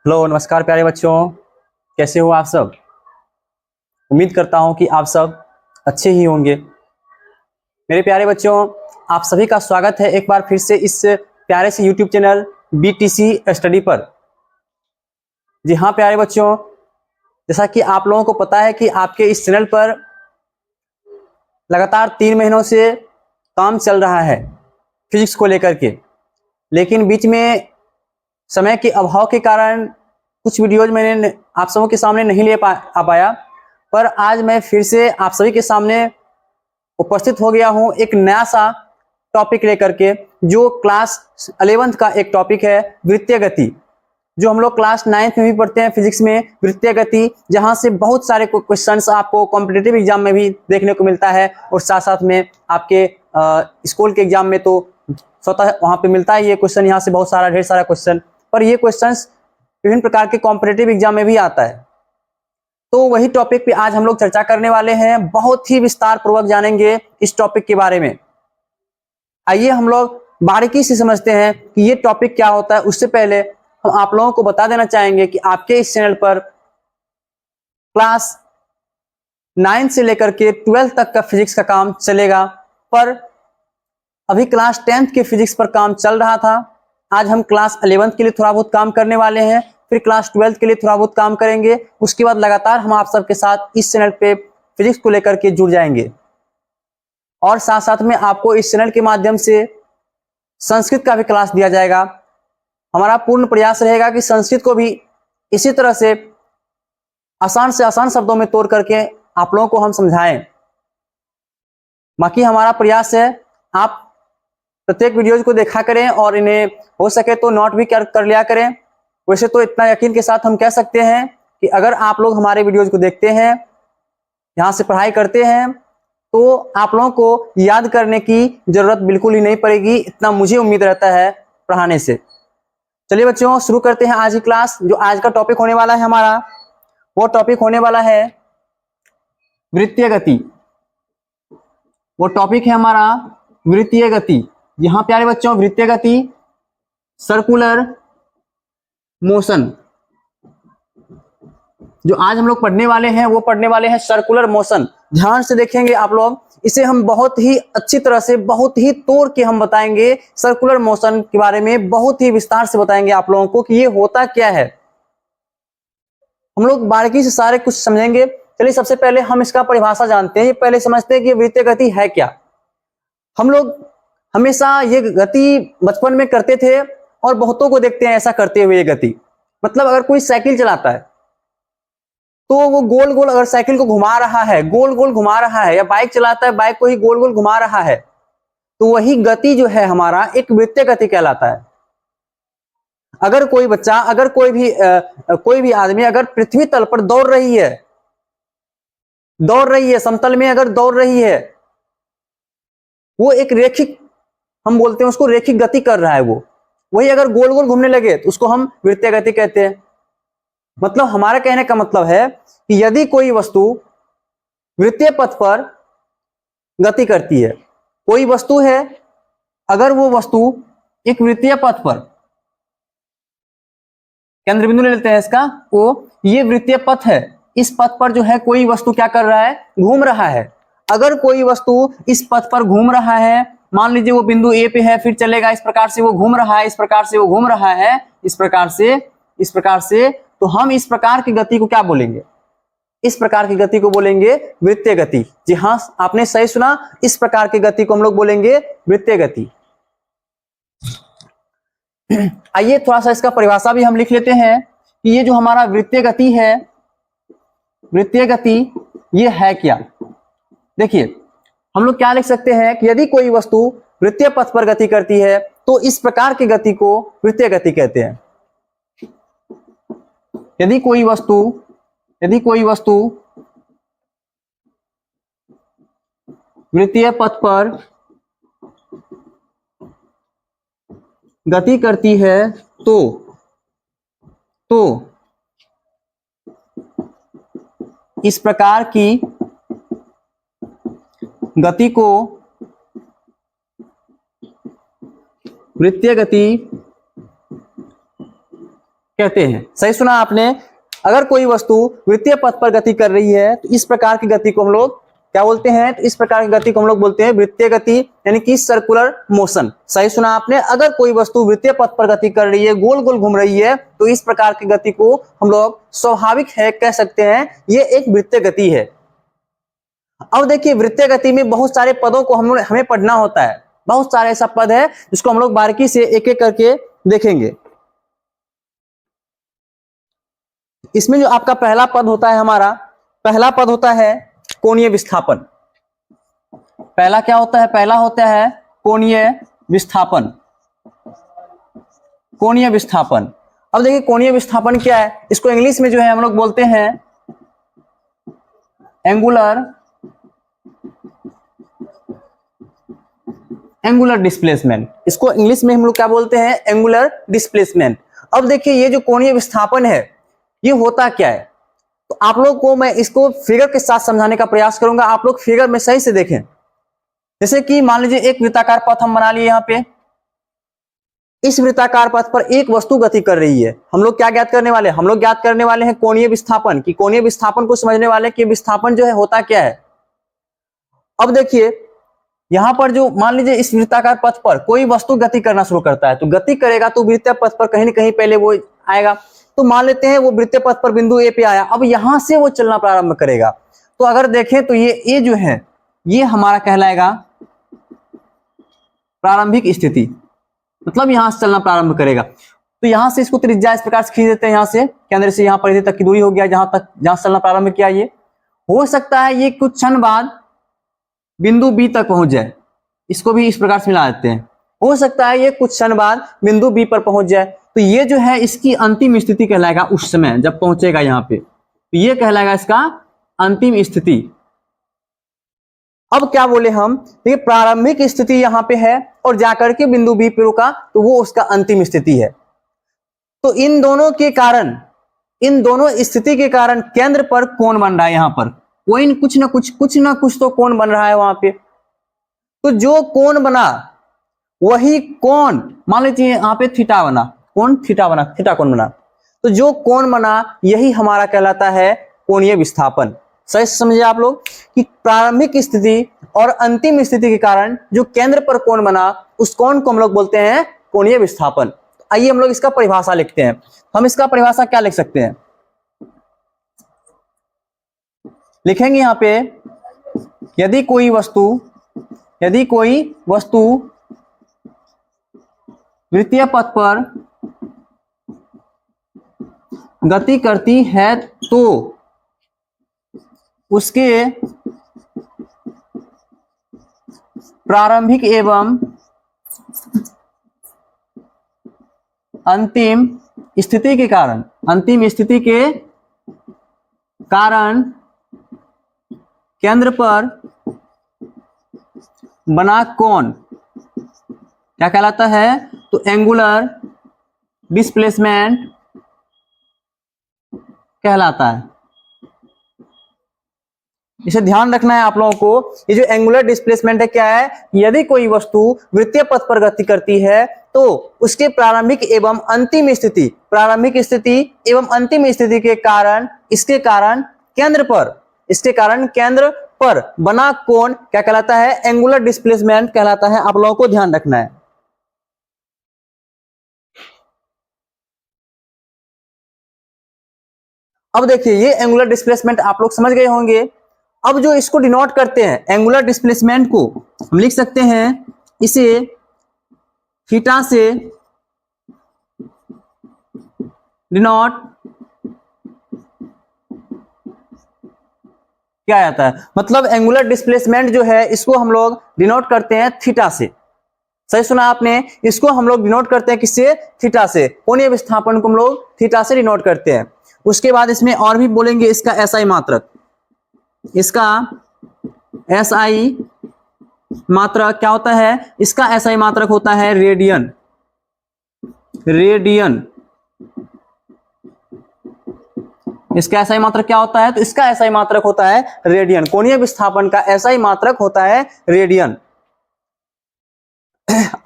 Hello नमस्कार प्यारे बच्चों, कैसे हो आप सब। उम्मीद करता हूं कि आप सब अच्छे ही होंगे। मेरे प्यारे बच्चों, आप सभी का स्वागत है एक बार फिर से इस प्यारे से यूट्यूब चैनल बीटीसी स्टडी पर। जी हाँ प्यारे बच्चों, जैसा कि आप लोगों को पता है कि आपके इस चैनल पर लगातार 3 महीनों से काम चल रहा है फिजिक्स को लेकर के, लेकिन बीच में समय के अभाव के कारण कुछ वीडियोज मैंने आप सबों के सामने नहीं आ पाया, पर आज मैं फिर से आप सभी के सामने उपस्थित हो गया हूं एक नया सा टॉपिक लेकर के, जो क्लास 11th का एक टॉपिक है वृत्तीय गति, जो हम लोग क्लास 9th में भी पढ़ते हैं फिजिक्स में। वृत्तीय गति, जहां से बहुत सारे क्वेश्चंस आपको कॉम्पिटिटिव एग्जाम में भी देखने को मिलता है, और साथ साथ में आपके स्कूल के एग्जाम में तो स्वतः वहां पे मिलता है ये क्वेश्चन, यहाँ से बहुत सारा ढेर सारा क्वेश्चन, पर ये क्वेश्चंस विभिन्न प्रकार के कॉम्पिटिटिव एग्जाम में भी आता है। तो वही टॉपिक पे आज हम लोग चर्चा करने वाले हैं, बहुत ही विस्तार पूर्वक जानेंगे इस टॉपिक के बारे में। आइए हम लोग बारीकी से समझते हैं कि ये टॉपिक क्या होता है। उससे पहले हम आप लोगों को बता देना चाहेंगे कि आपके इस चैनल पर क्लास 9 से लेकर के 12 तक का फिजिक्स का काम चलेगा, पर अभी क्लास 10th के फिजिक्स पर काम चल रहा था। आज हम क्लास 11th के लिए थोड़ा बहुत काम करने वाले हैं, फिर क्लास 12th के लिए थोड़ा बहुत काम करेंगे। उसके बाद लगातार हम आप सबके साथ इस चैनल पे फिजिक्स को लेकर के जुड़ जाएंगे, और साथ साथ में आपको इस चैनल के माध्यम से संस्कृत का भी क्लास दिया जाएगा। हमारा पूर्ण प्रयास रहेगा कि संस्कृत को भी इसी तरह से आसान शब्दों में तोड़ करके आप लोगों को हम समझाएं। बाकी हमारा प्रयास है आप प्रत्येक वीडियोज को देखा करें और इन्हें हो सके तो नोट भी कर लिया करें। वैसे तो इतना यकीन के साथ हम कह सकते हैं कि अगर आप लोग हमारे वीडियोज को देखते हैं, यहाँ से पढ़ाई करते हैं, तो आप लोगों को याद करने की जरूरत बिल्कुल ही नहीं पड़ेगी, इतना मुझे उम्मीद रहता है पढ़ाने से। चलिए बच्चों, शुरू करते हैं आज की क्लास। जो आज का टॉपिक होने वाला है हमारा, वो टॉपिक होने वाला है वृत्तीय गति। वो टॉपिक है हमारा वृत्तीय गति। यहां प्यारे बच्चों, वृत्तीय गति, सर्कुलर मोशन, जो आज हम लोग पढ़ने वाले हैं वो पढ़ने वाले हैं सर्कुलर मोशन। ध्यान से देखेंगे आप लोग, इसे हम बहुत ही अच्छी तरह से, बहुत ही तोड़ के हम बताएंगे सर्कुलर मोशन के बारे में, बहुत ही विस्तार से बताएंगे आप लोगों को कि ये होता क्या है। हम लोग बारीकी से सारे कुछ समझेंगे। चलिए सबसे पहले हम इसका परिभाषा जानते हैं, ये पहले समझते हैं कि वृत्तीय गति है क्या। हम लोग हमेशा ये गति बचपन में करते थे और बहुतों को देखते हैं ऐसा करते हुए। ये गति मतलब अगर कोई साइकिल चलाता है तो वो गोल गोल अगर साइकिल को घुमा रहा है, गोल गोल घुमा रहा है, या बाइक चलाता है बाइक को ही गोल गोल घुमा रहा है, तो वही गति जो है हमारा एक वृत्तीय गति कहलाता है। अगर कोई बच्चा, अगर कोई भी आदमी अगर पृथ्वी तल पर दौड़ रही है समतल में अगर दौड़ रही है, वो एक रेखिक, हम बोलते हैं उसको रेखिक गति कर रहा है वो, वही अगर गोल गोल घूमने लगे तो उसको हम वृत्तीय गति कहते हैं। मतलब हमारा कहने का मतलब है कि यदि कोई वस्तु वृत्तीय पथ पर गति करती है, कोई वस्तु है, अगर वो वस्तु एक वृत्तीय पथ पर, केंद्र बिंदु ले लेते हैं इसका, वो ये वृत्तीय पथ है, इस पथ पर जो है कोई वस्तु क्या कर रहा है, घूम रहा है। अगर कोई वस्तु इस पथ पर घूम रहा है, मान लीजिए वो बिंदु ए पे है, फिर चलेगा इस प्रकार से, वो घूम रहा है, इस प्रकार से वो घूम रहा है, इस प्रकार से, तो हम इस प्रकार की गति को क्या बोलेंगे, इस प्रकार की गति को बोलेंगे वृत्तीय गति। जी हां, आपने सही सुना, इस प्रकार की गति को हम लोग बोलेंगे वृत्तीय गति। आइए थोड़ा सा इसका परिभाषा भी हम लिख लेते हैं कि ये जो हमारा वृत्तीय गति है, वृत्तीय गति ये है क्या। देखिए हम लोग क्या लिख सकते हैं कि यदि कोई वस्तु वृत्तीय पथ पर गति करती है तो इस प्रकार की गति को वृत्तीय गति कहते हैं। यदि कोई वस्तु वृत्तीय पथ पर गति करती है तो इस प्रकार की गति को वृत्तीय गति कहते हैं। सही सुना आपने। अगर कोई वस्तु वृत्तीय पथ पर गति कर रही है तो इस प्रकार की गति को हम लोग क्या बोलते हैं? तो इस प्रकार की गति को हम लोग बोलते हैं वृत्तीय गति, यानी कि सर्कुलर मोशन। सही सुना आपने। अगर कोई वस्तु वृत्तीय पथ पर गति कर रही है, गोल गोल घूम रही है, तो इस प्रकार की गति को हम लोग स्वाभाविक है कह सकते हैं, ये एक वृत्तीय गति है। अब देखिए, वृत्तीय गति में बहुत सारे पदों को हमें पढ़ना होता है। बहुत सारे ऐसा पद है जिसको हम लोग बारीकी से एक एक करके देखेंगे। इसमें जो आपका पहला पद होता है, हमारा पहला पद होता है कोणीय विस्थापन। पहला क्या होता है? पहला होता है कोणीय विस्थापन। कोणीय विस्थापन। अब देखिए, कोणीय विस्थापन क्या है? इसको इंग्लिश में जो है हम लोग बोलते हैं एंगुलर डिस्प्लेसमेंट। इसको इंग्लिश में हम लोग क्या बोलते हैं? Angular displacement. अब देखिए, ये जो कोणीय विस्थापन है, ये होता क्या है? तो आप लोग को मैं इसको फिगर के साथ समझाने का प्रयास करूंगा। आप लोग फिगर में सही से देखें। जैसे कि मान लीजिए एक वृत्ताकार पथ हम बना लिए। यहाँ पे इस वृत्ताकार पथ पर एक वस्तु गति कर रही है। हम लोग क्या ज्ञात करने वाले? हम लोग ज्ञात करने वाले हैं कोणीय विस्थापन की। कोणीय विस्थापन को समझने वाले कि विस्थापन जो है होता क्या है। अब देखिए, यहां पर जो मान लीजिए इस वृत्ताकार पथ पर कोई वस्तु गति करना शुरू करता है, तो गति करेगा तो वृत्तीय पथ पर कहीं ना कहीं पहले वो आएगा। तो मान लेते हैं वो वृत्तीय पथ पर बिंदु ए पे आया। अब यहां से वो चलना प्रारंभ करेगा। तो अगर देखें तो ये ए जो है, ये हमारा कहलाएगा प्रारंभिक स्थिति, मतलब यहां से चलना प्रारंभ करेगा। तो यहां से इसको त्रिज्या इस प्रकार से खींच देते हैं। यहां से केंद्र से यहां परिधि तक की दूरी हो गया, जहां से चलना प्रारंभ किया। ये हो सकता है ये कुछ क्षण बाद बिंदु बी तक पहुंच जाए। इसको भी इस प्रकार से मिला देते हैं। हो सकता है ये कुछ क्षण बाद बिंदु बी पर पहुंच जाए। तो ये जो है इसकी अंतिम स्थिति कहलाएगा उस समय जब पहुंचेगा यहाँ पे। तो ये कहलाएगा इसका अंतिम स्थिति। अब क्या बोले हम? देखिए, प्रारंभिक स्थिति यहाँ पे है और जाकर के बिंदु बी पे रुका, तो वो उसका अंतिम स्थिति है। तो इन दोनों के कारण, इन दोनों स्थिति के कारण केंद्र पर कोण बन रहा है। यहाँ पर कोई कुछ ना कुछ तो कोण बन रहा है वहां पे। तो जो कोण बना वही कोण, मान लीजिए यहाँ पे थीटा बना, कोण थीटा बना, थीटा कोण बना। तो जो कोण बना यही हमारा कहलाता है कोणीय विस्थापन। सही समझिए आप लोग कि प्रारंभिक स्थिति और अंतिम स्थिति के कारण जो केंद्र पर कोण बना, उस कोण को हम लोग बोलते हैं कोणीय विस्थापन। आइए हम लोग इसका परिभाषा लिखते हैं। हम इसका परिभाषा क्या लिख सकते हैं? लिखेंगे यहाँ पे, यदि कोई वस्तु वृत्तीय पथ पर गति करती है तो उसके प्रारंभिक एवं अंतिम स्थिति के कारण केंद्र पर बना कोण क्या कहलाता है? तो एंगुलर डिस्प्लेसमेंट कहलाता है। इसे ध्यान रखना है आप लोगों को। ये जो एंगुलर डिस्प्लेसमेंट है क्या है? यदि कोई वस्तु वृत्तीय पथ पर गति करती है तो उसके प्रारंभिक एवं अंतिम स्थिति के कारण, इसके कारण केंद्र पर बना कोण क्या कहलाता है? एंगुलर डिस्प्लेसमेंट कहलाता है। आप लोगों को ध्यान रखना है। अब देखिए, ये एंगुलर डिस्प्लेसमेंट आप लोग समझ गए होंगे। अब जो इसको डिनोट करते हैं, एंगुलर डिस्प्लेसमेंट को हम लिख सकते हैं, इसे थीटा से डिनोट क्या जाता है? मतलब एंगुलर डिस्प्लेसमेंट जो है इसको हम लोग डिनोट करते हैं थीटा से। सही सुना आपने। इसको हम लोग डिनोट करते हैं किससे? थीटा से। कोणीय विस्थापन को हम लोग थीटा से डिनोट करते हैं। उसके बाद इसमें और भी बोलेंगे, इसका एसआई मात्रक, क्या होता है? इसका एसआई मात्रक होता है रेडियन। इसका एसआई मात्रक क्या होता है? तो इसका एसआई मात्रक होता है रेडियन। कोणीय विस्थापन का एसआई मात्रक होता है रेडियन।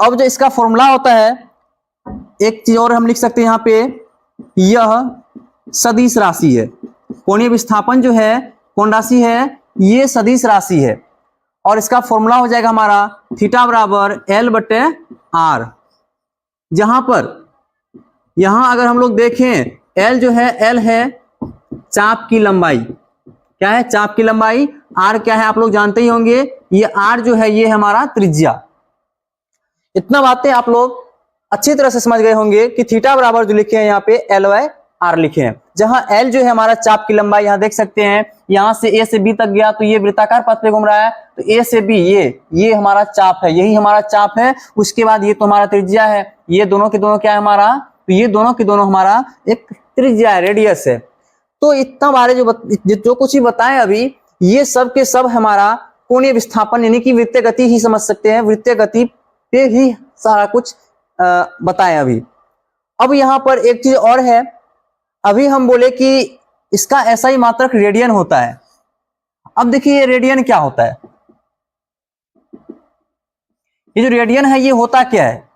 अब जो इसका फॉर्मूला होता है, एक चीज और हम लिख सकते हैं यहाँ पे, यह सदिश राशि है। कोणीय विस्थापन जो है कौन राशि है, ये सदिश राशि है और इसका फॉर्मूला हो जाएगा हमारा थीटा बराबर L/R। जहां पर यहां अगर हम लोग देखें L जो है, L है चाप की लंबाई, क्या है, चाप की लंबाई। R क्या है आप लोग जानते ही होंगे, ये R जो है ये हमारा त्रिज्या। इतना बातें आप लोग अच्छी तरह से समझ गए होंगे कि थीटा बराबर जो लिखे हैं यहाँ पे L/R लिखे हैं, जहां L जो है हमारा चाप की लंबाई, यहां देख सकते हैं यहां से A से B तक गया तो ये वृत्ताकार पथ पे घूम रहा है, तो A से B ये हमारा चाप है, यही हमारा चाप है। उसके बाद ये तो हमारा त्रिज्या है, ये दोनों के दोनों क्या है हमारा, तो ये दोनों के दोनों हमारा एक त्रिज्या है, रेडियस है। तो इतना बारे जो कुछ ही बताएं अभी, ये सब के सब हमारा कोणीय विस्थापन यानी कि वृत्तीय गति ही समझ सकते हैं, वृत्तीय गति पे ही सारा कुछ बताएं अभी। अब यहां पर एक चीज और है, अभी हम बोले कि इसका ऐसा ही मात्रक रेडियन होता है। अब देखिए ये रेडियन क्या होता है, ये जो रेडियन है ये होता क्या है,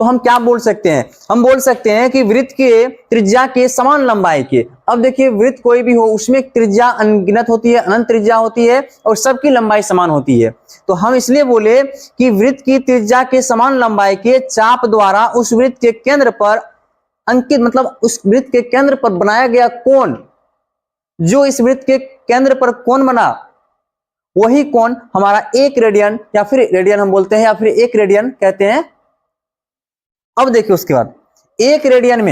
तो हम क्या बोल सकते हैं, हम बोल सकते हैं कि वृत्त के त्रिज्या के समान लंबाई के। अब देखिए वृत्त कोई भी हो उसमें त्रिज्या अनगिनत होती है, अनंत त्रिज्या होती है और सबकी लंबाई समान होती है। तो हम इसलिए बोले कि वृत्त की त्रिज्या के समान लंबाई के चाप द्वारा उस वृत्त के केंद्र पर अंकित, मतलब उस वृत्त के केंद्र पर बनाया गया कोण, जो इस वृत्त के केंद्र पर कोण बना, वही कोण हमारा एक रेडियन या फिर रेडियन हम बोलते हैं या फिर एक रेडियन कहते हैं। अब देखिए उसके बाद एक रेडियन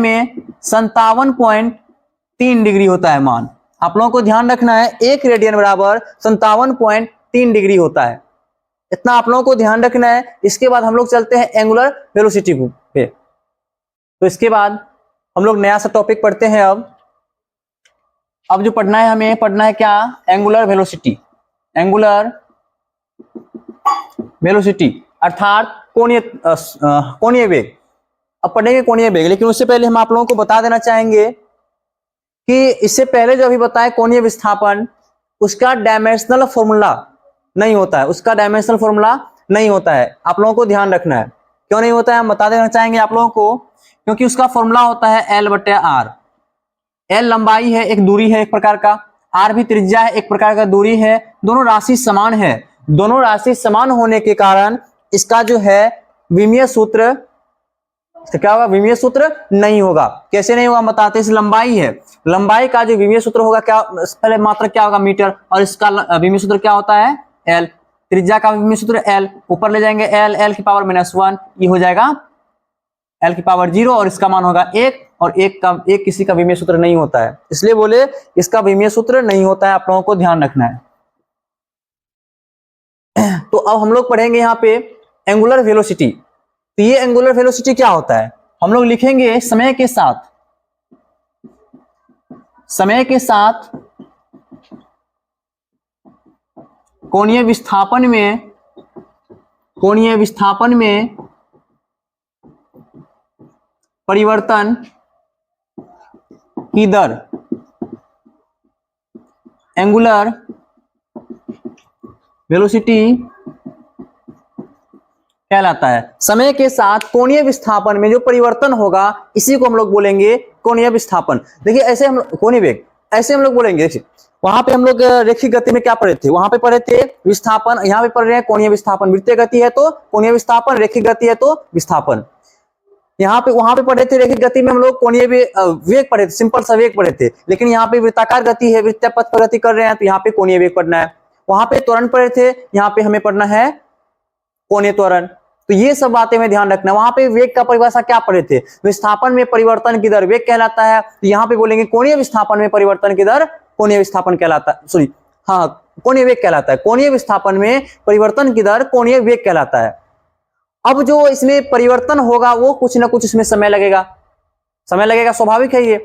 में 57.3 डिग्री होता है मान। आप लोगों को ध्यान रखना है, एक रेडियन बराबर 57.3 डिग्री होता है, इतना आप लोगों को ध्यान रखना है। इसके बाद हम लोग चलते हैं एंगुलर वेलोसिटी पे। तो इसके बाद हम लोग नया सा टॉपिक पढ़ते हैं। अब जो पढ़ना है हमें, पढ़ना है क्या, एंगुलर वेलोसिटी। एंगुलर वेलोसिटी अर्थात कोणीय वेग। अब पढ़ेंगे कोणीय वेग, लेकिन उससे पहले हम आप लोगों को बता देना चाहेंगे कि इससे पहले जो अभी बताया कोणीय विस्थापन, उसका डायमेंशनल फॉर्मूला नहीं होता है, उसका डायमेंशनल फॉर्मूला नहीं होता है। आप लोगों को ध्यान रखना है, क्यों नहीं होता है हम बता देना चाहेंगे आप लोगों को, क्योंकि उसका फॉर्मूला होता है L/R। L लंबाई है, एक दूरी है एक प्रकार का, R भी त्रिज्या है, एक प्रकार का दूरी है, दोनों राशि समान है। दोनों राशि समान होने के कारण इसका जो है विमीय सूत्र, तो क्या होगा, विमीय सूत्र नहीं होगा। कैसे नहीं होगा बताते हैं, इस लंबाई है, लंबाई का जो विमीय सूत्र होगा क्या, पहले मात्र क्या होगा मीटर, और इसका विमीय सूत्र क्या होता है L। त्रिज्या का विमीय सूत्र L, ऊपर ले जाएंगे L की पावर -1, ये हो जाएगा L की पावर 0 और इसका मान होगा 1, और एक किसी का विमीय सूत्र नहीं होता है, इसलिए बोले इसका विमीय सूत्र नहीं होता है, आप लोगों को ध्यान रखना है। तो अब हम लोग पढ़ेंगे यहाँ पे एंगुलर वेलोसिटी। तो ये एंगुलर वेलोसिटी क्या होता है, हम लोग लिखेंगे समय के साथ कोणीय विस्थापन में परिवर्तन की दर एंगुलर वेलोसिटी कहलाता है। समय के साथ कोणीय विस्थापन में जो परिवर्तन होगा इसी को हम लोग बोलेंगे कोणीय विस्थापन। देखिए ऐसे हम कोणीय वेग, ऐसे हम लोग बोलेंगे। देखिए वहां पे हम लोग रेखिक गति में क्या पढ़े थे, वहां पे पढ़े थे विस्थापन, यहाँ पे पढ़ रहे हैं कोणीय विस्थापन। वृत्तीय गति है तो कोणीय विस्थापन, रेखिक गति है तो विस्थापन। यहाँ पे वहां पे पढ़े थे रेखिक गति में हम लोग कोणीय वेग पढ़े थे, सिंपल सा वेग पढ़े थे। लेकिन यहाँ पे वृत्ताकार गति है, वृत्तीय पथ पर गति कर रहे हैं तो यहाँ पे कोणीय वेग पढ़ना है। वहां पे त्वरण पढ़े थे, यहाँ पे हमें पढ़ना है कोणीय त्वरण। तो ये सब बातें में ध्यान रखना। वहां पे वेग का परिभाषा क्या पढ़े थे, विस्थापन में परिवर्तन की दर वेग कहलाता है। तो यहाँ पे बोलेंगे कोणीय विस्थापन में परिवर्तन की दर कोणीय विस्थापन कहलाता है, सॉरी हाँ कोणीय वेग कहलाता है। कोणीय विस्थापन में परिवर्तन की दर कोणीय वेग कहलाता है। अब जो इसमें परिवर्तन होगा वो कुछ ना कुछ इसमें समय लगेगा, स्वाभाविक है ये।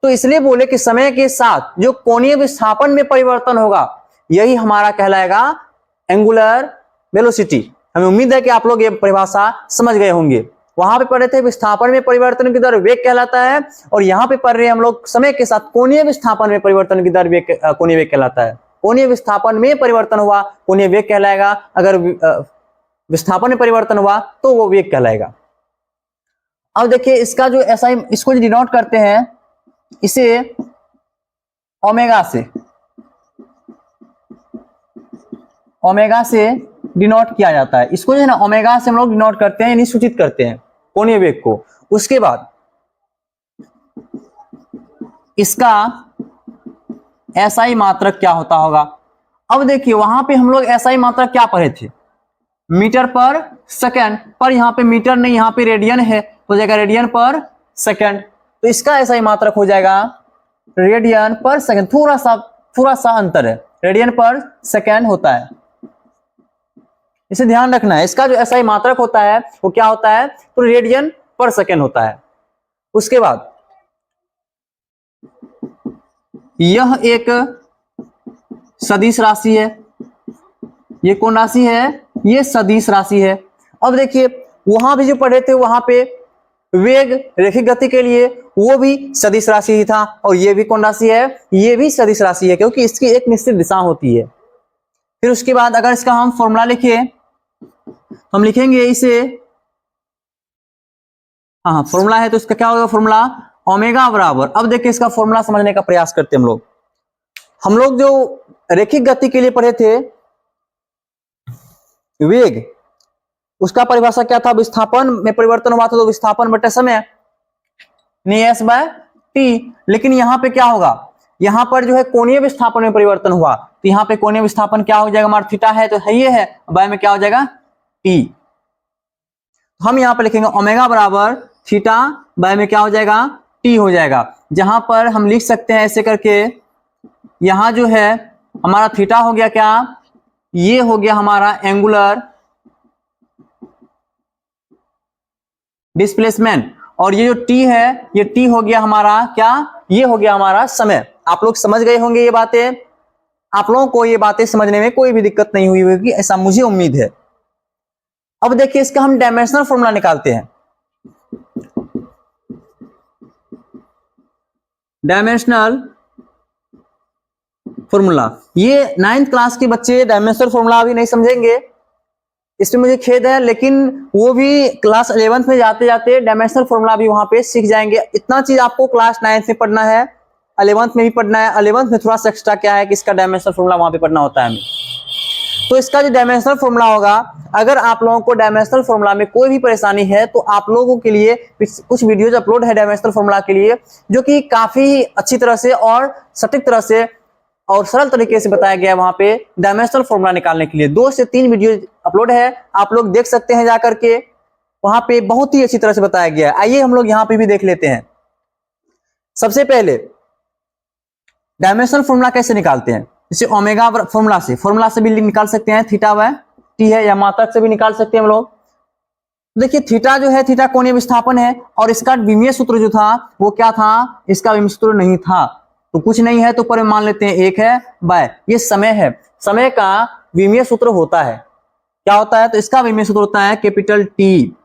तो इसलिए बोले कि समय के साथ जो कोणीय विस्थापन में परिवर्तन होगा यही हमारा कहलाएगा एंगुलर वेलोसिटी। हमें उम्मीद है कि आप लोग ये परिभाषा समझ गए होंगे। वहां पे पढ़े थे विस्थापन में परिवर्तन की दर वेग कहलाता है, और यहाँ पे पढ़ रहे हैं हम लोग समय के साथ कोणीय विस्थापन में परिवर्तन की दर कोणीय वेग कहलाता है। कोणीय विस्थापन में परिवर्तन हुआ कोणीय वेग कहलाएगा, अगर विस्थापन में परिवर्तन हुआ तो वो वेग कहलाएगा। अब देखिए इसका जो एसआई, इसको जो डिनोट करते हैं इसे ओमेगा से डिनोट किया जाता है। इसको जो है ना ओमेगा से हम लोग डिनोट करते हैं, यानी सूचित करते हैं कोणीय वेग को। उसके बाद इसका एसआई मात्रक क्या होता होगा। अब देखिए वहां पे हम लोग एसआई मात्रक क्या पढ़े थे, मीटर पर सेकंड, पर यहाँ पे मीटर नहीं, यहाँ पे रेडियन है, हो जाएगा रेडियन पर सेकंड। तो इसका एसआई मात्रक हो जाएगा रेडियन पर सेकंड। थोड़ा सा अंतर है, रेडियन पर सेकंड होता है, इसे ध्यान रखना है। इसका जो एसआई मात्रक होता है वो क्या होता है, तो रेडियन पर सेकंड होता है। उसके बाद यह एक सदिश राशि है, ये कौन राशि है, ये सदिश राशि है। अब देखिए वहां भी जो पढ़े थे वहां पे वेग रैखिक गति के लिए वो भी सदिश राशि ही था, और ये भी कौन राशि है, ये भी सदिश राशि है, क्योंकि इसकी एक निश्चित दिशा होती है। फिर उसके बाद अगर इसका हम फॉर्मूला लिखिए, हम लिखेंगे इसे, हाँ फॉर्मूला है तो इसका क्या होगा, फॉर्मूला ओमेगा बराबर। अब देखिए इसका फॉर्मूला समझने का प्रयास करते हैं हम लोग जो रैखिक गति के लिए पढ़े थे वेग, उसका परिभाषा क्या था, विस्थापन में परिवर्तन हुआ था तो विस्थापन बटे समय एस बाय टी। लेकिन यहां पे क्या होगा, यहां पर जो है कोणीय विस्थापन में परिवर्तन हुआ, तो यहां पे कोणीय विस्थापन क्या हो जाएगा, हमारा थीटा है तो है ये है, बाय में क्या हो जाएगा टी। हम यहां पर लिखेंगे ओमेगा बराबर थीटा, बाय में क्या हो जाएगा टी हो जाएगा। जहां पर हम लिख सकते हैं ऐसे करके, यहां जो है हमारा थीटा हो गया क्या, ये हो गया हमारा एंगुलर डिस्प्लेसमेंट, और ये जो टी है ये टी हो गया हमारा क्या, ये हो गया हमारा समय। आप लोग समझ गए होंगे ये बातें, आप लोगों को ये बातें समझने में कोई भी दिक्कत नहीं हुई होगी, ऐसा मुझे उम्मीद है। अब देखिए इसका हम डायमेंशनल फॉर्मूला निकालते हैं। डायमेंशनल फॉर्मूला, ये 9th क्लास के बच्चे डायमेंशनल फॉर्मूला अभी नहीं समझेंगे, इसमें मुझे खेद है, लेकिन वो भी क्लास 11th में जाते जाते डायमेंशनल फॉर्मूला भी वहां पे सीख जाएंगे। इतना चीज आपको क्लास 9th में पढ़ना है, 11th में भी पढ़ना है। 11th में थोड़ा सा एक्स्ट्रा क्या है कि इसका डायमेंशनल फॉर्मूला वहां पे पढ़ना होता है हमें। तो इसका जो डायमेंशनल फॉर्मूला होगा, अगर आप लोगों को डायमेंशनल फॉर्मूला में कोई भी परेशानी है तो आप लोगों के लिए कुछ वीडियोज अपलोड है डायमेंशनल फॉर्मूला के लिए, जो कि काफी अच्छी तरह से और सटीक तरह से और सरल तरीके से बताया गया है। वहां पे डायमेंशनल फॉर्मूला निकालने के लिए 2 से 3 वीडियो अपलोड है, आप लोग देख सकते हैं जाकर के, वहां पे बहुत ही अच्छी तरह से बताया गया है। आइए हम लोग यहाँ पे भी देख लेते हैं। सबसे पहले डायमेंशनल फॉर्मूला कैसे निकालते हैं, जैसे ओमेगा फॉर्मूला से भी निकाल सकते हैं, थीटा बाय टी है, या मात्रक से भी निकाल सकते हैं हम लोग। देखिए थीटा जो है, थीटा कोणीय विस्थापन है, और इसका विमीय सूत्र जो था वो क्या था, इसका विमीय सूत्र नहीं था, तो कुछ नहीं है तो पर मान लेते हैं 1 है, बाय ये समय है, समय का विमीय सूत्र होता है, क्या होता है, तो इसका विमीय सूत्र होता है कैपिटल टी।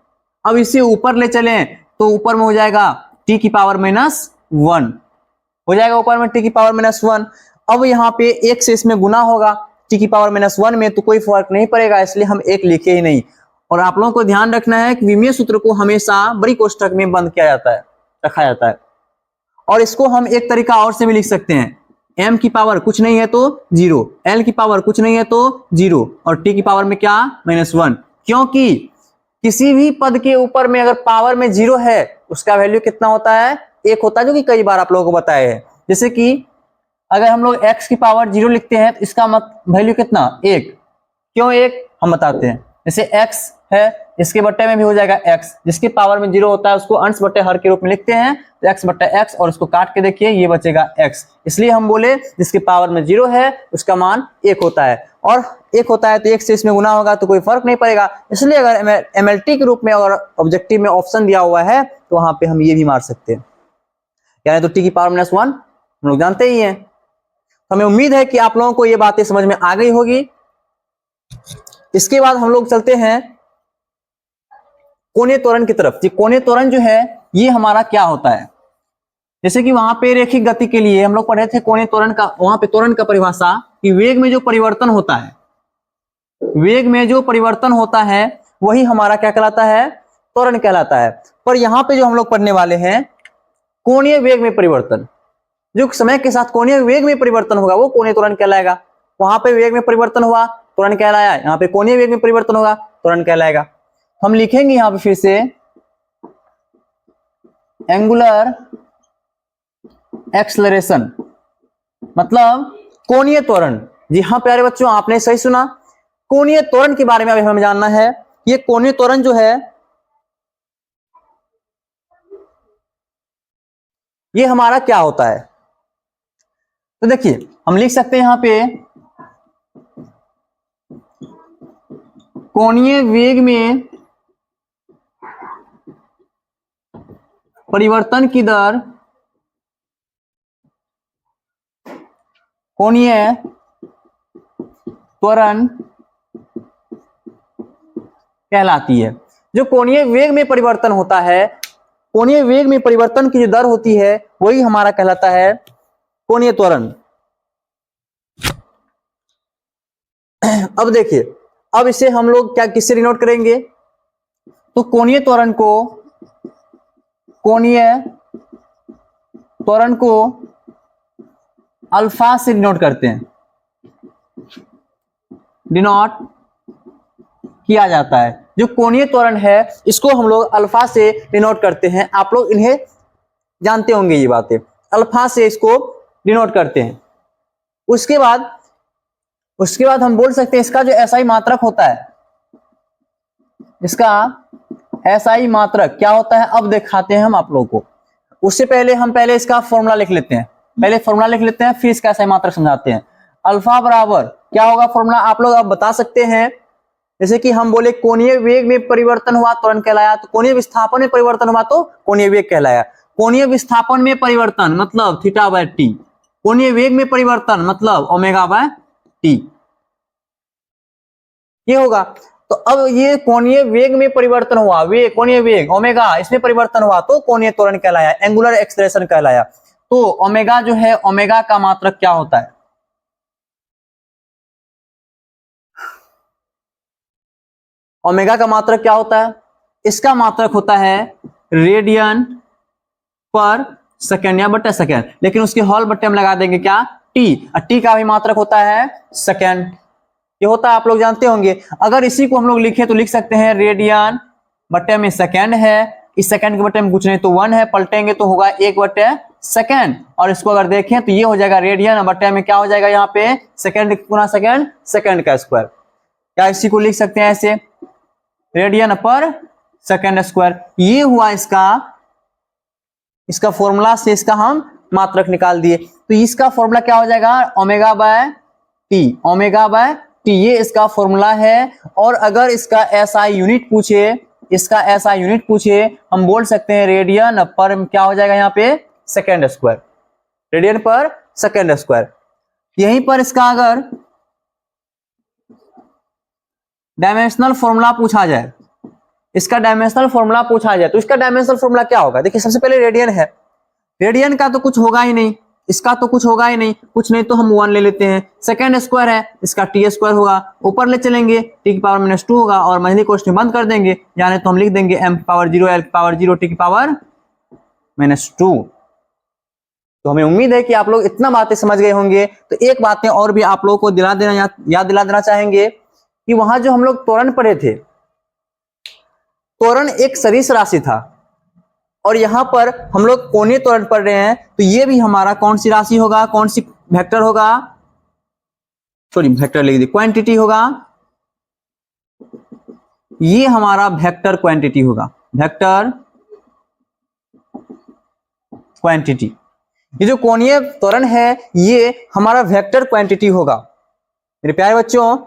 अब इसे ऊपर ले चलें तो ऊपर में हो जाएगा टी की पावर -1 हो जाएगा, ऊपर में टी की पावर -1। अब यहाँ पे 1 से इसमें गुना होगा टी की पावर -1 में, तो कोई फर्क नहीं पड़ेगा, इसलिए हम 1 लिखे ही नहीं। और आप लोगों को ध्यान रखना है कि विमीय सूत्र को हमेशा बड़ी कोष्ठक में बंद किया जाता है, रखा जाता है। और इसको हम एक तरीका और से भी लिख सकते हैं, m की पावर कुछ नहीं है तो 0, l की पावर कुछ नहीं है तो 0, और t की पावर में क्या -1, क्योंकि किसी भी पद के ऊपर में अगर पावर में 0 है उसका वैल्यू कितना होता है, 1 होता है, जो कि कई बार आप लोगों को बताया है। जैसे कि अगर हम लोग x की पावर 0 लिखते हैं तो इसका वैल्यू कितना 1, क्यों 1 हम बताते हैं। जैसे x है, इसके बट्टे में भी हो जाएगा x, जिसके पावर में 0 होता है उसको अंश बट्टे हर के रूप में लिखते हैं, तो x बट्टा x, और उसको काट के देखिए ये बचेगा x, इसलिए हम बोले जिसके पावर में 0 है उसका मान 1 होता है, और 1 होता है तो 1 से इसमें गुना होगा तो कोई फर्क नहीं पड़ेगा। इसलिए अगर MLT के रूप में और ऑब्जेक्टिव में ऑप्शन दिया हुआ है तो वहां पे हम ये भी मार सकते हैं, यानी तो t की पावर -1 हम लोग जानते ही हैं। हमें उम्मीद है कि आप लोगों को ये बातें समझ में आ गई होगी। इसके बाद हम लोग चलते हैं कोणीय त्वरण की तरफ। कोणीय त्वरण जो है ये हमारा क्या होता है, जैसे कि वहां पे रैखिक गति के लिए हम लोग पढ़े थे कोणीय त्वरण का, वहां पे त्वरण का परिभाषा कि वेग में जो परिवर्तन होता है, वेग में जो परिवर्तन होता है वही हमारा क्या कहलाता है, त्वरण कहलाता है। पर यहाँ पे जो हम लोग पढ़ने वाले हैं कोणीय वेग में परिवर्तन, जो समय के साथ कोणीय वेग में परिवर्तन होगा वो कोणीय त्वरण कहलाएगा। वहां पे वेग में परिवर्तन हुआ त्वरण कहलाया, यहाँ पे कोणीय वेग में परिवर्तन होगा त्वरण कहलाएगा। हम लिखेंगे यहाँ पे फिर से एंगुलर एक्सलरेशन मतलब कोणीय त्वरण। जी हाँ प्यारे बच्चों, आपने सही सुना, कोणीय त्वरण के बारे में अभी हमें जानना है। ये कोणीय त्वरण जो है ये हमारा क्या होता है। तो देखिए हम लिख सकते हैं यहां पे कोणीय वेग में परिवर्तन की दर कोणीय त्वरण कहलाती है। जो कोणीय वेग में परिवर्तन होता है, कोणीय वेग में परिवर्तन की जो दर होती है वही हमारा कहलाता है कोणीय त्वरण। अब देखिए, अब इसे हम लोग क्या किससे डिनोट करेंगे, तो कोणीय त्वरण को अल्फा से डिनोट करते हैं, डिनोट किया जाता है। जो कोणीय त्वरण है इसको हम लोग अल्फा से डिनोट करते हैं। आप लोग इन्हें जानते होंगे, ये बातें अल्फा से इसको डिनोट करते हैं। उसके बाद हम बोल सकते हैं इसका जो एसआई मात्रक होता है, इसका एसआई मात्रक क्या होता है अब दिखाते हैं हम आप लोगों को। उससे पहले हम इसका फॉर्मूला लिख लेते हैं, फिर इसका एसआई मात्रक समझाते हैं। अल्फा बराबर क्या होगा फॉर्मूला, आप लोग अब बता सकते हैं। जैसे कि हम बोले कोणीय वेग में परिवर्तन हुआ त्वरण कहलाया, तो कोणीय विस्थापन में परिवर्तन हुआ तो कोणीय वेग कहलाया। कोणीय विस्थापन में परिवर्तन मतलब थीटा बाय टी, कोणीय वेग में परिवर्तन मतलब ओमेगा बाय टी, ये होगा। तो अब ये कोणीय वेग में परिवर्तन हुआ, कोणीय वेग ओमेगा इसमें परिवर्तन हुआ तो कोणीय त्वरण कहलाया, एंगुलर एक्सलेरेशन कहलाया। तो ओमेगा जो है, ओमेगा का मात्रक क्या होता है, ओमेगा का मात्रक क्या होता है, इसका मात्रक होता है रेडियन पर सेकेंड या बटे सेकेंड, लेकिन उसके हॉल बट्टे हम लगा देंगे क्या, टी। टी का भी मात्रक होता है सेकेंड, ये होता है आप लोग जानते होंगे। अगर इसी को हम लोग लिखे तो लिख सकते हैं रेडियन बट्टे में सेकेंड है, इस सेकेंड के बट्टे में कुछ नहीं तो 1 है, पलटेंगे तो होगा 1 बट्टे सेकेंड। और इसको अगर देखें तो ये हो जाएगा रेडियन बट्टे में क्या हो जाएगा यहाँ पे सेकेंड गुना सेकेंड, सेकेंड का स्क्वायर। क्या इसी को लिख सकते हैं ऐसे रेडियन पर सेकेंड स्क्वायर। ये हुआ इसका फॉर्मूला से इसका हम मात्रक निकाल दिए। तो इसका फॉर्मूला क्या हो जाएगा omega by T, omega by T, ये इसका फॉर्मूला है। और अगर इसका एसआई यूनिट पूछे, हम बोल सकते हैं रेडियन पर क्या हो जाएगा यहाँ पे सेकेंड स्क्वायर, रेडियन पर सेकेंड स्क्वायर। यहीं पर इसका अगर डायमेंशनल फॉर्मूला पूछा जाए, तो इसका डायमेंशनल फॉर्मूला क्या होगा। देखिए सबसे पहले रेडियन है, रेडियन का तो कुछ होगा ही नहीं, इसका तो कुछ होगा ही नहीं, कुछ नहीं तो हम 1 ले लेते हैं। सेकेंड स्क्वायर है, इसका टी स्क्वायर होगा, ऊपर ले चलेंगे टी की पावर -2 होगा और मझली क्वेश्चन बंद कर देंगे, यानी तो हम लिख देंगे m power 0 l power 0 T की पावर -2। तो हमें उम्मीद है कि आप लोग इतना बातें समझ गए होंगे। तो एक बातें और भी आप लोगों को याद दिला देना चाहेंगे कि वहां जो हम लोग त्वरण पढ़े थे, त्वरण एक सदिश राशि था और यहां पर हम लोग कोणीय त्वरण पढ़ रहे हैं। तो ये भी हमारा कौन सी राशि होगा, कौन सी वेक्टर होगा, वेक्टर लिख दी, क्वांटिटी होगा। ये हमारा वेक्टर क्वांटिटी होगा, वेक्टर क्वांटिटी। ये जो कोणीय त्वरण है ये हमारा वेक्टर क्वांटिटी होगा। मेरे प्यारे बच्चों,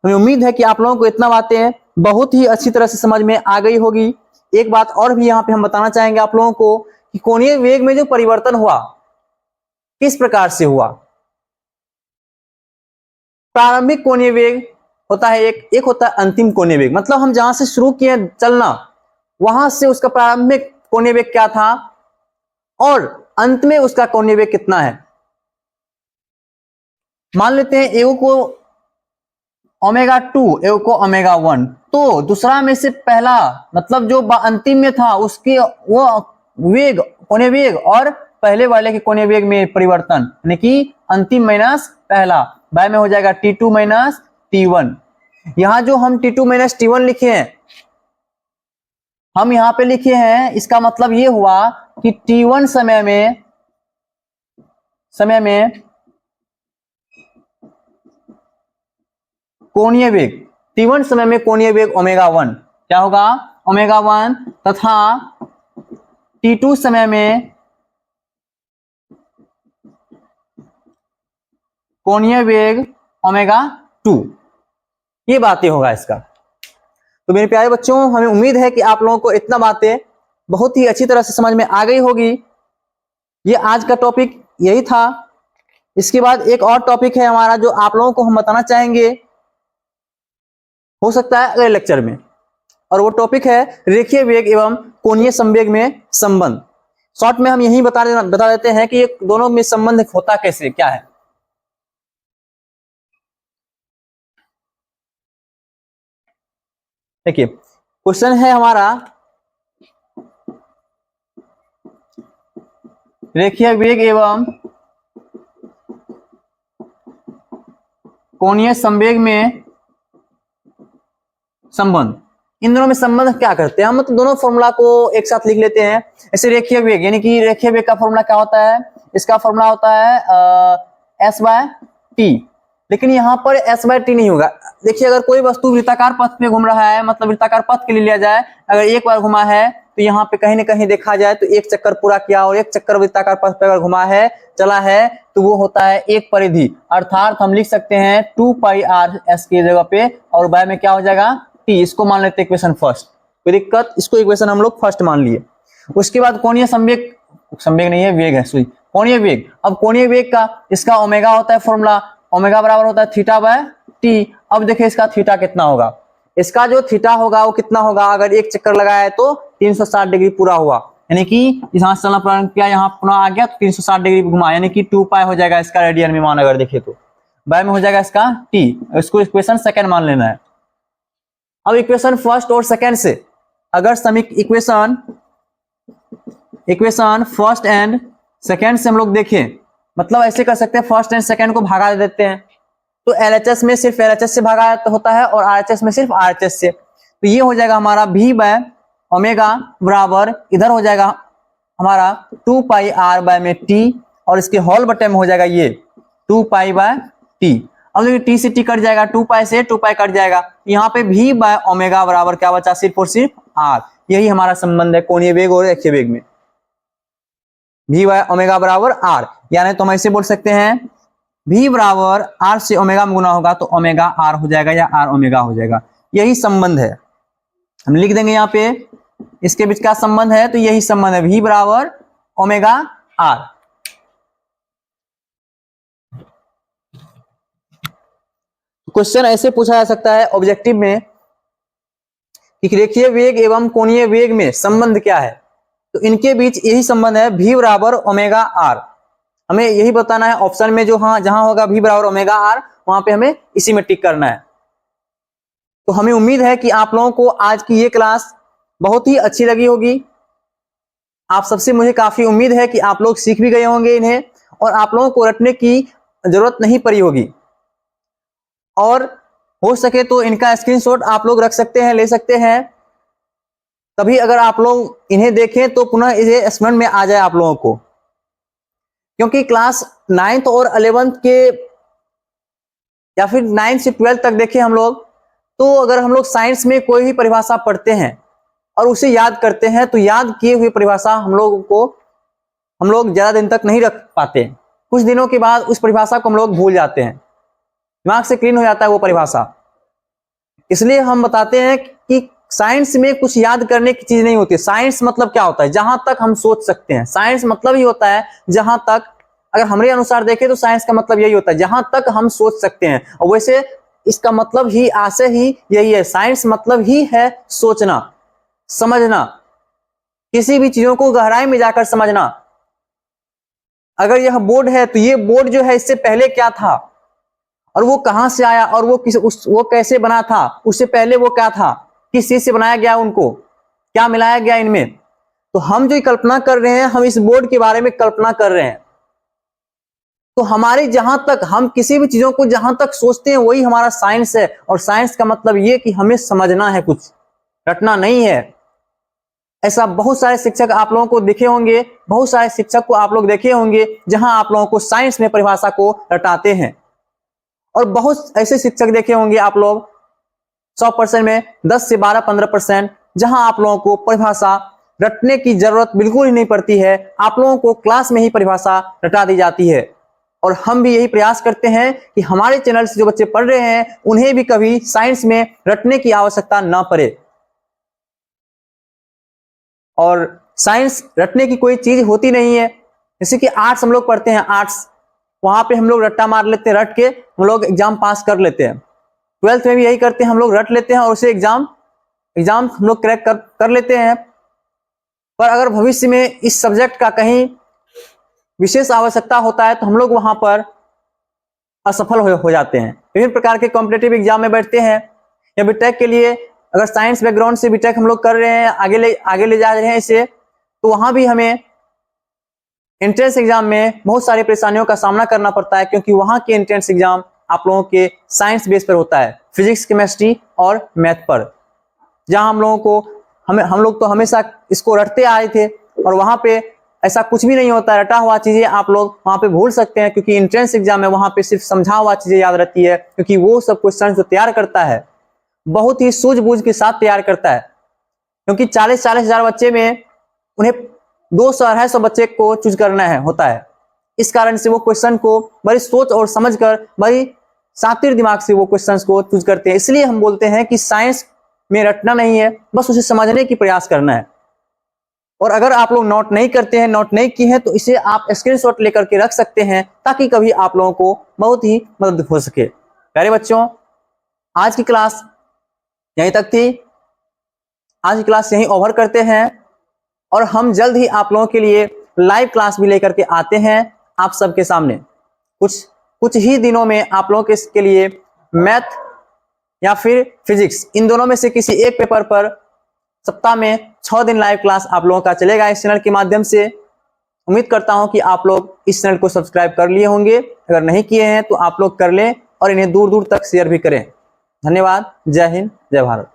हमें उम्मीद है कि आप लोगों को इतना बातें बहुत ही अच्छी तरह से समझ में आ गई होगी। एक बात और भी यहाँ पे हम बताना चाहेंगे आप लोगों को कि कोणीय वेग में जो परिवर्तन हुआ किस प्रकार से हुआ। प्रारंभिक कोणीय वेग होता है एक होता है अंतिम कोणीय वेग, मतलब हम जहां से शुरू किए चलना वहां से उसका प्रारंभिक कोणीय वेग क्या था और अंत में उसका कोणीय वेग कितना है। मान लेते हैं एगो को ओमेगा 2 एक को ओमेगा 1, तो दूसरा में से पहला मतलब जो अंतिम में था उसके वो वेग, कोणीय वेग और पहले वाले के कोणीय वेग में परिवर्तन, यानी कि अंतिम माइनस पहला, बाय में हो जाएगा T2 माइनस T1। यहां जो हम T2 माइनस T1 लिखे हैं, हम यहां पे लिखे हैं, इसका मतलब ये हुआ कि T1 समय में कोणीय वेग, T1 समय में कोणीय वेग ओमेगा 1 क्या होगा, ओमेगा 1, तथा T2 समय में कोणीय वेग ओमेगा 2। ये बातें होगा इसका। तो मेरे प्यारे बच्चों, हमें उम्मीद है कि आप लोगों को इतना बातें बहुत ही अच्छी तरह से समझ में आ गई होगी। ये आज का टॉपिक यही था। इसके बाद एक और टॉपिक है हमारा जो आप लोगों को हम बताना चाहेंगे, हो सकता है अगले लेक्चर में, और वो टॉपिक है रेखीय वेग एवं कोणीय संवेग में संबंध। शॉर्ट में हम यही बता देते हैं कि ये दोनों में संबंध होता कैसे, क्या है। देखिए क्वेश्चन है हमारा, रेखीय वेग एवं कोणीय संवेग में संबंध। इन दोनों में संबंध क्या करते हैं हम, तो दोनों फॉर्मूला को एक साथ लिख लेते हैं। ऐसे रेखीय वेग, यानी कि रेखीय वेग का फॉर्मूला क्या होता है, इसका फॉर्मूला होता है S बाय टी, लेकिन यहाँ पर S बाय टी नहीं होगा। देखिए अगर कोई वस्तु वृत्ताकार पथ पे घूम रहा है, मतलब वृत्ताकार पथ के लिए लिया जाए, अगर एक बार घुमा है तो यहाँ पे कहीं ना कहीं देखा जाए तो एक चक्कर पूरा किया, और एक चक्कर वृत्ताकार पथ पे अगर घुमा है, चला है, तो वो होता है एक परिधि, अर्थात हम लिख सकते हैं 2 पाई आर एस की जगह पे, और बाय में क्या हो जाएगा टी। इसको मान लेते हैं इक्वेशन फर्स्ट, कोई दिक्कत, इसको इक्वेशन हम लोग फर्स्ट मान लिए। उसके बाद कोणीय संवेग, संवेग नहीं है वेग है, सॉरी कोणीय वेग। अब कोणीय वेग का इसका ओमेगा होता है फॉर्मूला, ओमेगा बराबर होता है थीटा बाय टी। अब देखिए इसका थीटा कितना होगा, इसका जो थीटा होगा वो कितना होगा, अगर एक चक्कर लगाया है तो 360 डिग्री पूरा हुआ, यानी कि यहां से चलना प्रारंभ किया, यहाँ पुनः आ गया तो 360 डिग्री घुमा, यानी कि 2 पाई हो जाएगा इसका रेडियन में मान, अगर देखे तो बाय में हो जाएगा इसका टी। इसको इक्वेशन सेकंड मान लेना है। अब इक्वेशन फर्स्ट और सेकंड से अगर Samik equation first and second से हम लोग देखें, मतलब ऐसे कर सकते हैं, फर्स्ट एंड सेकंड को भागा देते हैं, तो LHS में सिर्फ LHS से भागा होता है और RHS में सिर्फ RHS से, तो ये हो जाएगा हमारा V बाय ओमेगा बराबर, इधर हो जाएगा हमारा 2 पाई R बाय में T, और इसके होल बटे में हो जाएगा ये 2 पाई बाय T। अब देखिए T से T कट जाएगा, 2 पाई से 2 पाई कट जाएगा, यहाँ पे V बाय ओमेगा बराबर क्या बचा, सिर्फ और सिर्फ R। यही हमारा संबंध है कोणीय वेग और रेखीय वेग में, V बाय ओमेगा बराबर R। यानी तो हम ऐसे बोल सकते हैं V बराबर R से ओमेगा में गुना होगा तो ओमेगा R हो जाएगा, या R ओमेगा हो जाएगा। यही संबंध है, हम लिख देंगे यहाँ पे इसके बीच का संबंध है, तो यही संबंध है V बराबर ओमेगा R। क्वेश्चन ऐसे पूछा जा सकता है ऑब्जेक्टिव में कि रेखीय वेग एवं कोणीय वेग में संबंध क्या है, तो इनके बीच यही संबंध है V बराबर ओमेगा R। हमें यही बताना है ऑप्शन में, जो हाँ जहां होगा V बराबर ओमेगा R वहां पे हमें इसी में टिक करना है। तो हमें उम्मीद है कि आप लोगों को आज की ये क्लास बहुत ही अच्छी लगी होगी। आप सबसे मुझे काफी उम्मीद है कि आप लोग सीख भी गए होंगे इन्हें, और आप लोगों को रटने की जरूरत नहीं पड़ी होगी, और हो सके तो इनका स्क्रीनशॉट आप लोग रख सकते हैं, ले सकते हैं, तभी अगर आप लोग इन्हें देखें तो पुनः इसे स्मरण में आ जाए आप लोगों को। क्योंकि क्लास 9th और 11th के, या फिर 9th से 12th तक देखें हम लोग, तो अगर हम लोग साइंस में कोई भी परिभाषा पढ़ते हैं और उसे याद करते हैं, तो याद किए हुए परिभाषा हम लोग ज्यादा दिन तक नहीं रख पाते, कुछ दिनों के बाद उस परिभाषा को हम लोग भूल जाते हैं, दिमाग से क्लीन हो जाता है वो परिभाषा। इसलिए हम बताते हैं कि साइंस में कुछ याद करने की चीज नहीं होती। साइंस मतलब क्या होता है, जहां तक हम सोच सकते हैं। साइंस मतलब ही होता है जहां तक, अगर हमारे अनुसार देखें तो साइंस का मतलब यही होता है जहां तक हम सोच सकते हैं, और वैसे इसका मतलब ही आशय ही यही है। साइंस मतलब ही है सोचना, समझना, किसी भी चीजों को गहराई में जाकर समझना। अगर यह बोर्ड है तो ये बोर्ड जो है इससे पहले क्या था, और वो कहाँ से आया और वो कैसे बना था, उससे पहले वो क्या था, किस चीज से बनाया गया, उनको क्या मिलाया गया इनमें। तो हम जो कल्पना कर रहे हैं, हम इस बोर्ड के बारे में कल्पना कर रहे हैं। तो हमारी जहां तक हम किसी भी चीजों को जहां तक सोचते हैं वही हमारा साइंस है। और साइंस का मतलब ये कि हमें समझना है, कुछ रटना नहीं है। ऐसा बहुत सारे शिक्षक आप लोगों को दिखे होंगे, बहुत सारे शिक्षक को आप लोग देखे होंगे जहां आप लोगों को साइंस में परिभाषा को रटाते हैं। और बहुत ऐसे शिक्षक देखे होंगे आप लोग 100% में 10 से 12-15%, जहां आप लोगों को परिभाषा रटने की जरूरत बिल्कुल ही नहीं पड़ती है। आप लोगों को क्लास में ही परिभाषा रटा दी जाती है। और हम भी यही प्रयास करते हैं कि हमारे चैनल से जो बच्चे पढ़ रहे हैं उन्हें भी कभी साइंस में रटने की आवश्यकता ना पड़े। और साइंस रटने की कोई चीज होती नहीं है। जैसे कि आर्ट्स हम लोग पढ़ते हैं, आर्ट्स वहां पे हम लोग रट्टा मार लेते हैं, रट के हम लोग एग्जाम पास कर लेते हैं। 12th में भी यही करते हैं, हम लोग रट लेते हैं और उसे एग्जाम हम लोग क्रैक कर लेते हैं। पर अगर भविष्य में इस सब्जेक्ट का कहीं विशेष आवश्यकता होता है तो हम लोग वहां पर असफल हो जाते हैं। विभिन्न प्रकार के कॉम्पिटेटिव एग्जाम में बैठते हैं, या बीटेक के लिए अगर साइंस बैकग्राउंड से बीटेक हम लोग कर रहे हैं, आगे ले जा रहे हैं इसे, तो वहां भी हमें एंट्रेंस एग्जाम में बहुत सारी परेशानियों का सामना करना पड़ता है, क्योंकि वहां के एंट्रेंस एग्जाम आप लोगों के साइंस बेस पर होता है, फिजिक्स, केमिस्ट्री और मैथ पर। जहां हम लोग तो हमेशा इसको रटते आए थे, और वहां पे ऐसा कुछ भी नहीं होता। रटा हुआ चीजें आप लोग वहां पे भूल सकते हैं, क्योंकि एंट्रेंस एग्जाम में वहां पे सिर्फ समझा हुआ चीजें याद रहती है, क्योंकि वो सब क्वेश्चन जो तैयार करता है बहुत ही सूझबूझ के साथ तैयार करता है। क्योंकि 40-40 हजार बच्चे में उन्हें 200-250 बच्चे को चूज करना होता है। इस कारण से वो क्वेश्चन को बड़ी सोच और समझ कर, बड़ी शातिर दिमाग से वो क्वेश्चंस को चूज करते हैं। इसलिए हम बोलते हैं कि साइंस में रटना नहीं है, बस उसे समझने की प्रयास करना है। और अगर आप लोग नोट नहीं करते हैं, नोट नहीं किए हैं, तो इसे आप स्क्रीनशॉट लेकर के रख सकते हैं, ताकि कभी आप लोगों को बहुत ही मदद हो सके। प्यारे बच्चों, आज की क्लास यहीं तक थी। आज की क्लास यहीं ओवर करते हैं, और हम जल्द ही आप लोगों के लिए लाइव क्लास भी लेकर के आते हैं आप सबके सामने। कुछ ही दिनों में आप लोगों के लिए मैथ या फिर फिजिक्स, इन दोनों में से किसी एक पेपर पर सप्ताह में 6 दिन लाइव क्लास आप लोगों का चलेगा इस चैनल के माध्यम से। उम्मीद करता हूं कि आप लोग इस चैनल को सब्सक्राइब कर लिए होंगे। अगर नहीं किए हैं तो आप लोग कर लें, और इन्हें दूर दूर तक शेयर भी करें। धन्यवाद। जय हिंद, जय भारत।